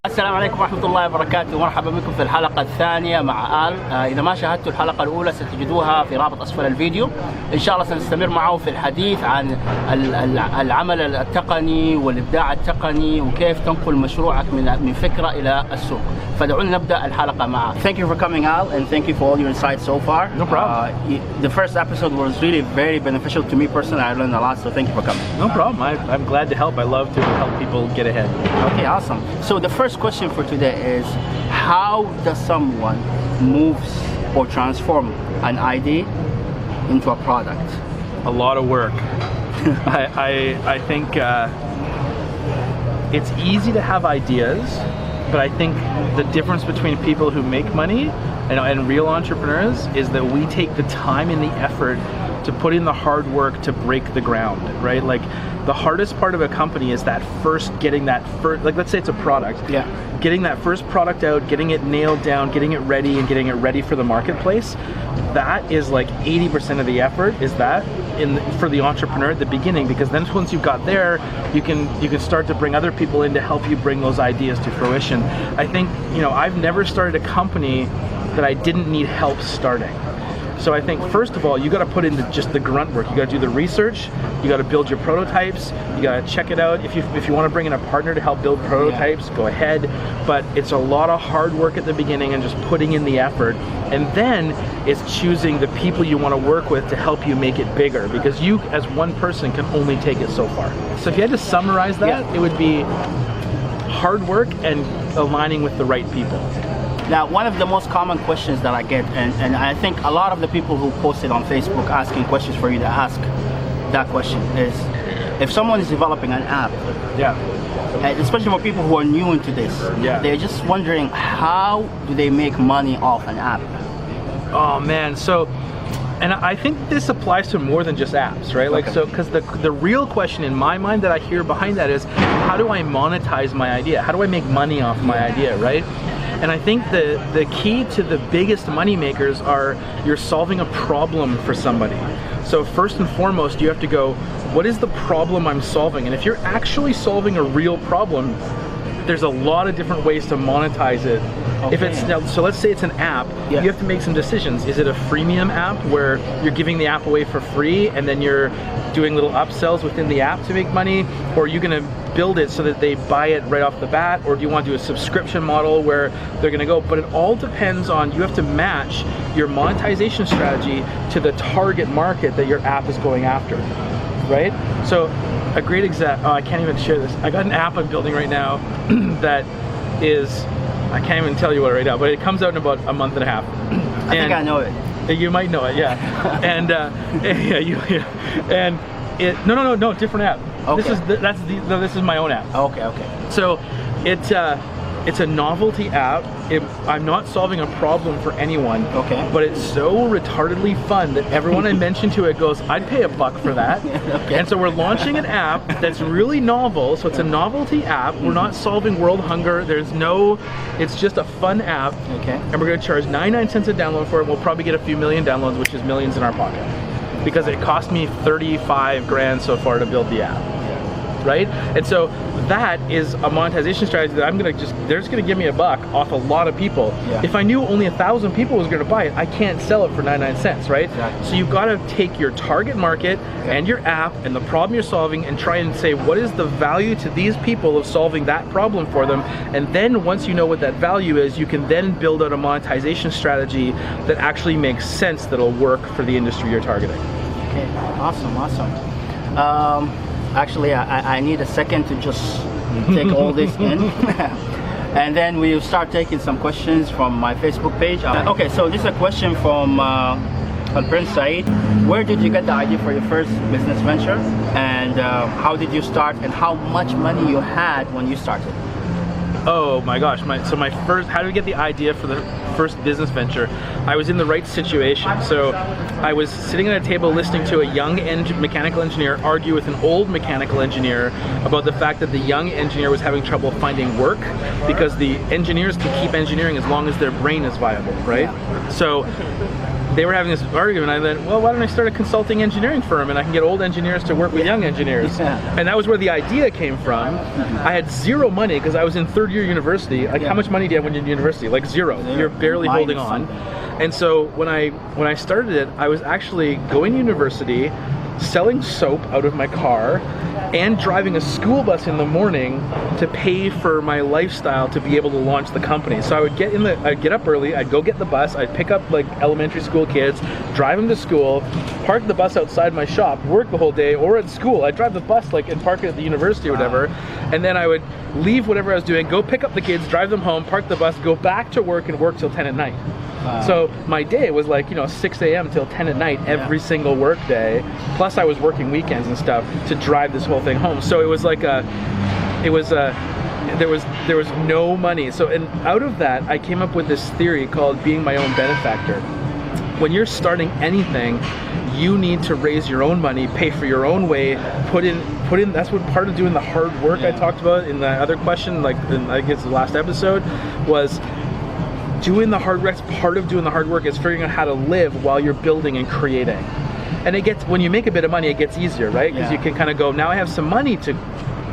السلام عليكم ورحمة الله وبركاته، مرحبا بكم في الحلقة الثانية مع آل. إذا ما شاهدتوا الحلقة الأولى ستجدوها في رابط أسفل الفيديو. إن شاء الله سنستمر معه في الحديث عن العمل التقني والإبداع التقني وكيف تنقل مشروعك من فكرة إلى السوق. فدعونا نبدأ الحلقة معه. Thank you for coming, Al, and thank you for all your insights so far. No problem. The first episode was really very beneficial to me personally. I learned a lot, so thank you for coming. No problem. I'm glad to help. I love to help people get ahead. Okay, awesome. So the first question for today is, how does someone moves or transform an idea into a product? A lot of work. I think it's easy to have ideas, but I think the difference between people who make money and real entrepreneurs is that we take the time and the effort to put in the hard work to break the ground, right? Like the hardest part of a company is that getting that first, like let's say it's a product. Yeah. Getting that first product out, getting it nailed down, getting it ready and getting it ready for the marketplace. That is like 80% of the effort is that for the entrepreneur at the beginning, because then once you've got there, you can start to bring other people in to help you bring those ideas to fruition. I think, I've never started a company that I didn't need help starting. So I think first of all, you got to put in just the grunt work. You got to do the research. You got to build your prototypes. You got to check it out. If you want to bring in a partner to help build prototypes, go ahead. But it's a lot of hard work at the beginning and just putting in the effort. And then it's choosing the people you want to work with to help you make it bigger, because you as one person can only take it so far. So if you had to summarize that, it would be hard work and aligning with the right people. Now, one of the most common questions that I get, and I think a lot of the people who posted on Facebook asking questions for you to ask that question is, if someone is developing an app, and especially for people who are new into this, they're just wondering, how do they make money off an app? Oh man, and I think this applies to more than just apps, right? Like, so, because the real question in my mind that I hear behind that is, how do I monetize my idea? How do I make money off my idea, right? And I think the key to the biggest money makers are you're solving a problem for somebody. So first and foremost, you have to go, what is the problem I'm solving? And if you're actually solving a real problem, there's a lot of different ways to monetize it. If it's so let's say it's an app, you have to make some decisions. Is it a freemium app where you're giving the app away for free and then you're doing little upsells within the app to make money? Or are you going to build it so that they buy it right off the bat? Or do you want to do a subscription model where they're going to go? But it all depends on, you have to match your monetization strategy to the target market that your app is going after, right? So a great example, I can't even share this. I got an app I'm building right now that is, I can't even tell you what right now, but it comes out in about a month and a half. I think I know it. You might know it, yeah. And and it no, different app. Okay. This is my own app. Okay. So it's a novelty app. I'm not solving a problem for anyone. Okay. But it's so retardedly fun that everyone I mention to it goes, I'd pay $1 for that. Okay. And so we're launching an app that's really novel. So it's a novelty app. We're not solving world hunger. It's just a fun app. Okay. And we're going to charge 99 cents a download for it. We'll probably get a few million downloads, which is millions in our pocket. Because it cost me 35 grand so far to build the app. Right? And so that is a monetization strategy that they're just gonna give me $1 off a lot of people. Yeah. If I knew only 1,000 people was gonna buy it, I can't sell it for 99 cents, right? Exactly. So you've gotta take your target market and your app and the problem you're solving and try and say, what is the value to these people of solving that problem for them? And then once you know what that value is, you can then build out a monetization strategy that actually makes sense, that'll work for the industry you're targeting. Okay, awesome. Actually, I need a second to just take all this in. And then we'll start taking some questions from my Facebook page. Okay, so this is a question from Prince Said. Where did you get the idea for your first business venture? And how did you start, and how much money you had when you started? Oh my gosh, how did I get the idea for the first business venture? I was in the right situation. So I was sitting at a table listening to a young mechanical engineer argue with an old mechanical engineer about the fact that the young engineer was having trouble finding work because the engineers can keep engineering as long as their brain is viable, right? So they were having this argument. I went, well, why don't I start a consulting engineering firm and I can get old engineers to work with young engineers? And that was where the idea came from. I had zero money because I was in third year university. Like, how much money do you have when you're in university? Like zero. You're barely holding on. And so when I started it, I was actually going to university, selling soap out of my car, and driving a school bus in the morning to pay for my lifestyle to be able to launch the company. So I would I'd get up early, I'd go get the bus, I'd pick up like elementary school kids, drive them to school, park the bus outside my shop, work the whole day, or at school. I'd drive the bus like and park it at the university or whatever, and then I would leave whatever I was doing, go pick up the kids, drive them home, park the bus, go back to work and work till 10 at night. So my day was like, 6 a.m. till 10 at night every single work day. Plus I was working weekends and stuff to drive this whole thing home. So it was like there was no money. So, and out of that, I came up with this theory called being my own benefactor. When you're starting anything, you need to raise your own money, pay for your own way, put in. That's what part of doing the hard work I talked about in the other question, like I guess the last episode, was doing the hard work. Part of doing the hard work is figuring out how to live while you're building and creating. And it gets, when you make a bit of money, it gets easier, right? Because you can kind of go, now I have some money to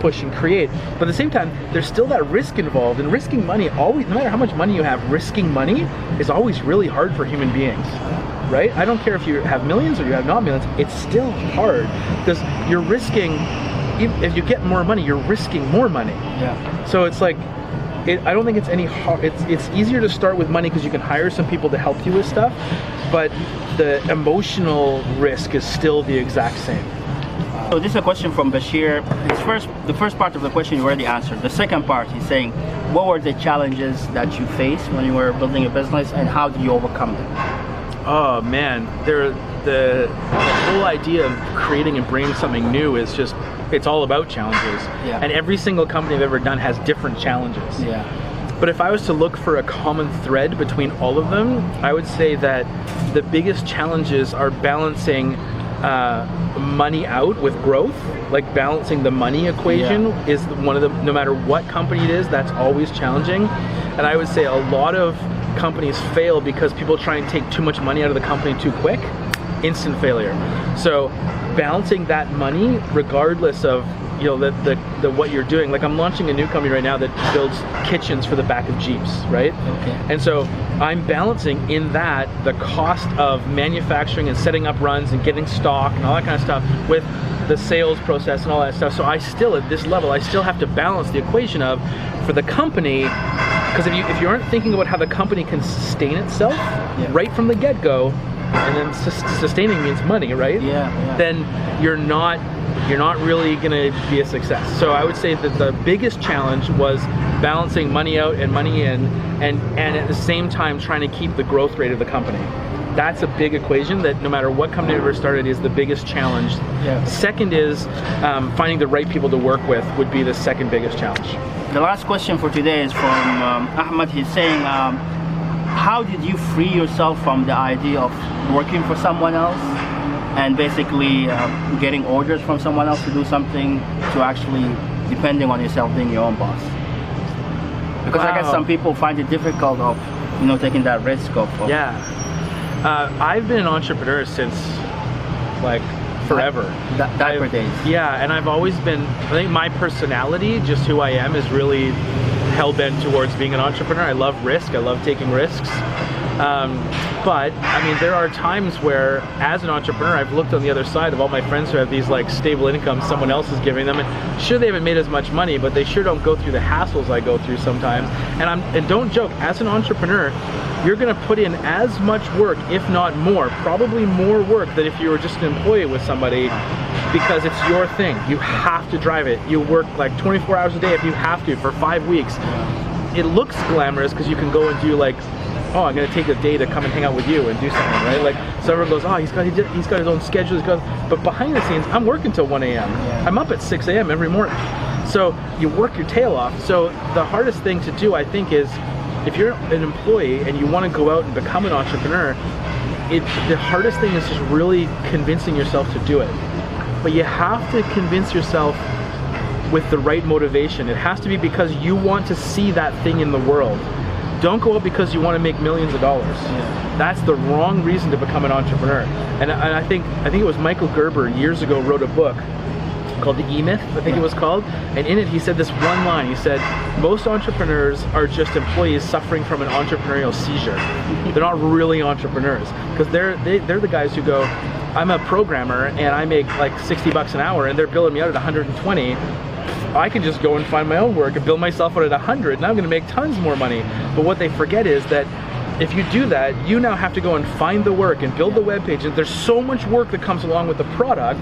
push and create. But at the same time, there's still that risk involved. And risking money always, no matter how much money you have, risking money is always really hard for human beings, right? I don't care if you have millions or you have not millions, it's still hard because you're risking, if you get more money, you're risking more money. So it's like, I don't think it's any hard. It's easier to start with money because you can hire some people to help you with stuff, but the emotional risk is still the exact same. So this is a question from Bashir. The first part of the question you already answered. The second part, he's saying, what were the challenges that you faced when you were building a business, and how did you overcome them? Oh man, the whole idea of creating and bringing something new is just, it's all about challenges. And every single company I've ever done has different challenges. But if I was to look for a common thread between all of them, I would say that the biggest challenges are balancing money out with growth. Like balancing the money equation is one of the, no matter what company it is, that's always challenging. And I would say a lot of companies fail because people try and take too much money out of the company too quick. Instant failure. So balancing that money regardless of the what you're doing. Like I'm launching a new company right now that builds kitchens for the back of Jeeps, right? And so I'm balancing in that the cost of manufacturing and setting up runs and getting stock and all that kind of stuff with the sales process and all that stuff. So I still, at this level, I still have to balance the equation of, for the company, because if you aren't thinking about how the company can sustain itself right from the get-go, and then sustaining means money, right? Then you're not really gonna be a success. So I would say that the biggest challenge was balancing money out and money in, and at the same time trying to keep the growth rate of the company. That's a big equation that no matter what company I've ever started is the biggest challenge. Second is finding the right people to work with would be the second biggest challenge. The last question for today is from Ahmed. He's saying, how did you free yourself from the idea of working for someone else and basically getting orders from someone else to do something, to actually depending on yourself being your own boss? Because I guess some people find it difficult of taking that risk of I've been an entrepreneur since like forever. Diaper days. And I've always been, I think my personality, just who I am, is really hell-bent towards being an entrepreneur. I love risk, I love taking risks. But I mean, there are times where as an entrepreneur, I've looked on the other side of all my friends who have these like stable incomes someone else is giving them, and sure, they haven't made as much money, but they sure don't go through the hassles I go through sometimes. And don't joke, as an entrepreneur, you're gonna put in as much work, if not more, probably more work than if you were just an employee with somebody, because it's your thing. You have to drive it. You work like 24 hours a day if you have to for 5 weeks. It looks glamorous because you can go and do like, oh, I'm gonna take a day to come and hang out with you and do something, right? Like, so everyone goes, oh, he's got his own schedule, but behind the scenes, I'm working till 1 a.m. I'm up at 6 a.m. every morning. So you work your tail off. So the hardest thing to do, I think, is if you're an employee and you wanna go out and become an entrepreneur, the hardest thing is just really convincing yourself to do it. But you have to convince yourself with the right motivation. It has to be because you want to see that thing in the world. Don't go out because you want to make millions of dollars. That's the wrong reason to become an entrepreneur. And I think it was Michael Gerber years ago wrote a book called The E-Myth, I think it was called. And in it he said this one line. He said, most entrepreneurs are just employees suffering from an entrepreneurial seizure. They're not really entrepreneurs, because they're the guys who go, I'm a programmer and I make like $60 an hour and they're billing me out at 120. I can just go and find my own work and bill myself out at 100 and I'm going to make tons more money. But what they forget is that if you do that, you now have to go and find the work and build the web page, and there's so much work that comes along with the product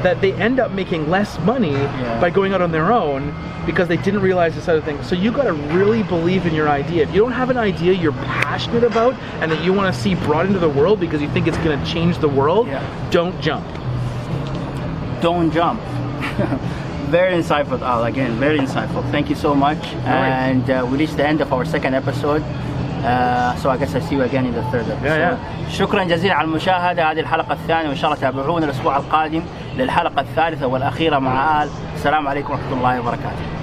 that they end up making less money by going out on their own because they didn't realize this other thing. So you got to really believe in your idea. If you don't have an idea you're passionate about and that you want to see brought into the world because you think it's going to change the world, don't jump. Don't jump. Very insightful, Al. Again, very insightful. Thank you so much. And we reached the end of our second episode. So I guess I see you again in the third episode. شكرا جزيلا على المشاهدة. هذه الحلقة الثانية، وإن شاء الله تابعونا الأسبوع القادم للحلقة الثالثة والأخيرة مع آل. السلام عليكم ورحمة الله وبركاته.